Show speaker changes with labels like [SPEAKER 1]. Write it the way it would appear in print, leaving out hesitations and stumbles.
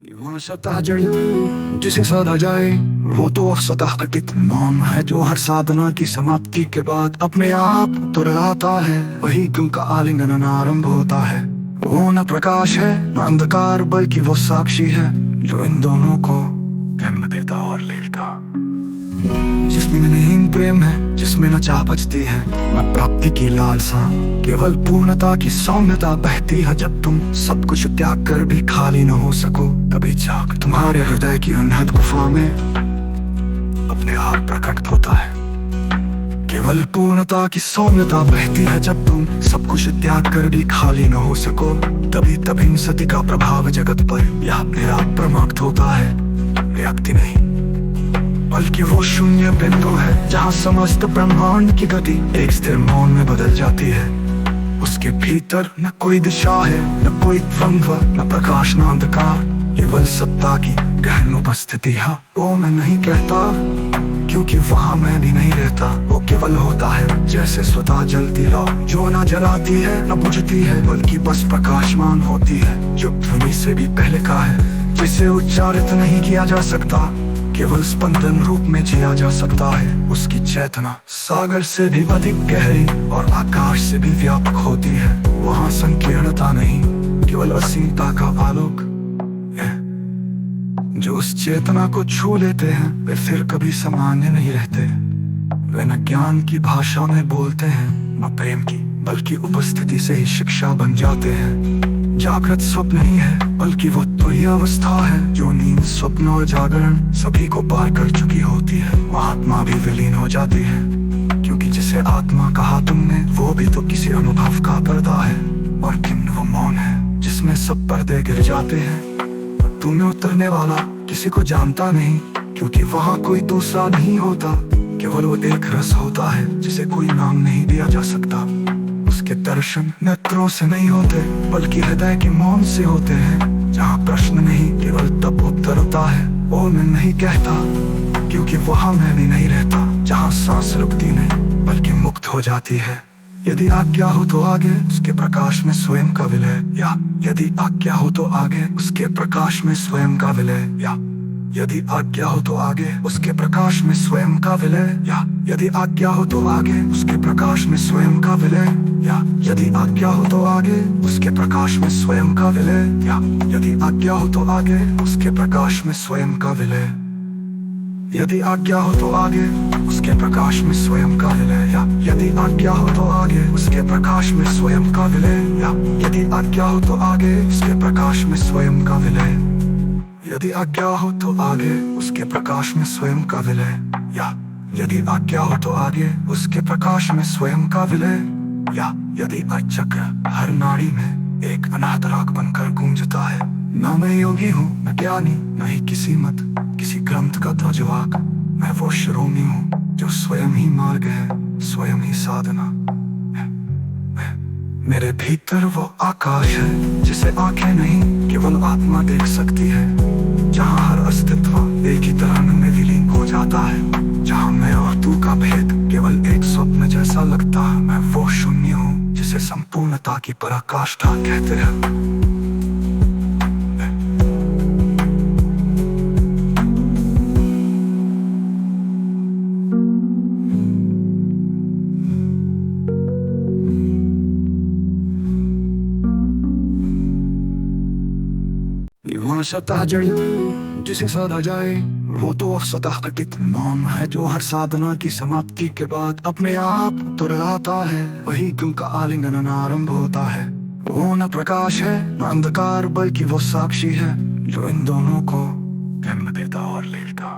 [SPEAKER 1] वहाँ सतह जड़ी जिसे साधा जाए वो तो सतह घटित मौन है जो हर साधना की समाप्ति के बाद अपने आप तुर आता है। वही गुण का आलिंगन आरंभ होता है। वो न प्रकाश है न अंधकार बल्कि वो साक्षी है जो इन दोनों को जन्म देता और लेता। जिसमें नहीं प्रेम है, जिसमें न चाह बचती है न प्राप्ति की लालसा, केवल पूर्णता की सौम्यता बहती है। जब तुम सब कुछ त्याग कर भी खाली न हो सको तभी जाग तुम्हारे हृदय की अनहद गुफा में अपने आप प्रकट होता है। केवल पूर्णता की सौम्यता बहती है। जब तुम सब कुछ त्याग कर भी खाली न हो सको तभी सती का प्रभाव जगत पर यह अपने आप प्रमाणित होता है। व्यक्ति नहीं बल्कि वो शून्य बिंदु है जहाँ समस्त ब्रह्मांड की गति एक स्थिर मौन में बदल जाती है। उसके भीतर न कोई दिशा है, न कोई द्वंद्व, न प्रकाश न अंधकार, केवल सत्ता की गहन उपस्थिति है। वो मैं नहीं कहता क्योंकि वहाँ मैं भी नहीं रहता। वो केवल होता है जैसे स्वतः जलती लौ जो न जलाती है न बुझती है बल्कि बस प्रकाशमान होती है। जो ध्वनि से भी पहले का है, जिसे उच्चारित नहीं किया जा सकता, केवल स्पंदन रूप में जिया जा सकता है। उसकी चेतना सागर से भी अधिक गहरी और आकाश से भी व्यापक होती है। वहाँ संकीर्णता नहीं, केवल असीमता का आलोक है। जो उस चेतना को छू लेते हैं वे फिर कभी सामान्य नहीं रहते। वे न ज्ञान की भाषा में बोलते हैं न प्रेम की, बल्कि उपस्थिति से ही शिक्षा बन जाते हैं। जागृत स्वप्न नहीं है बल्कि वो तुरीय अवस्था है जो नींद, स्वप्न और जागरण सभी को पार कर चुकी होती है। वह आत्मा भी विलीन हो जाती है क्योंकि जिसे आत्मा कहा तुमने वो भी तो किसी अनुभव का पर्दा है। और किन्न वो मौन है जिसमें सब पर्दे गिर जाते हैं। तुम्हें उतरने वाला किसी को जानता नहीं क्योंकि वहाँ कोई दूसरा नहीं होता। केवल वो एक रस होता है जिसे कोई नाम नहीं दिया जा सकता। उसके दर्शन नेत्रों से नहीं होते बल्कि हृदय के मौन से होते हैं जहाँ प्रश्न नहीं केवल तब उत्तर होता है। वो मैं नहीं कहता क्योंकि वहाँ मैं भी नहीं रहता। जहाँ सांस रुकती नहीं बल्कि मुक्त हो जाती है। यदि आज्ञा हो तो आगे उसके प्रकाश में स्वयं का विलय, या यदि आज्ञा हो तो आगे उसके प्रकाश में स्वयं का विलय, या यदि आज्ञा हो तो आगे उसके प्रकाश में स्वयं का विलय, या यदि आज्ञा हो तो आगे उसके प्रकाश में स्वयं का विलय, या यदि आज्ञा हो तो आगे उसके प्रकाश में स्वयं का विलय, या यदि आज्ञा हो तो आगे उसके प्रकाश में स्वयं का विलय, यदि आज्ञा हो तो आगे उसके प्रकाश में स्वयं का विलय, या यदि आज्ञा हो तो आगे उसके प्रकाश में स्वयं का विलय, या यदि आज्ञा हो तो आगे उसके प्रकाश में स्वयं का विलय, यदि आज्ञा हो तो आगे उसके प्रकाश में स्वयं का विलय, या यदि आज्ञा हो तो आगे उसके प्रकाश में स्वयं का विलय, या यदि चक्र हर नाड़ी में एक अनाहत राग बनकर गूंजता है। न मैं योगी हूँ न ज्ञानी न ही किसी मत किसी ग्रंथ का ध्वजवाक। मैं वो शिरोमणि हूँ जो स्वयं ही मार्ग है, स्वयं ही साधना है। मेरे भीतर वो आकाश है जिसे आंखें नहीं केवल आत्मा देख सकती है। जहाँ हर अस्तित्व एक ही तरह में विलीन हो जाता है। जहाँ मैं और तू का भेद केवल एक स्वप्न जैसा लगता है। मैं वो शून्य हूँ जिसे संपूर्णता की पराकाष्ठा कहते हैं। वहाँ सतह जड़ी जिसे साधा जाए वो तो सतह घटित मौन है जो हर साधना की समाप्ति के बाद अपने आप तुर आता है। वही गुण का आलिंगन आरंभ होता है। वो न प्रकाश है न अंधकार बल्कि वो साक्षी है जो इन दोनों को जन्म देता और लेता।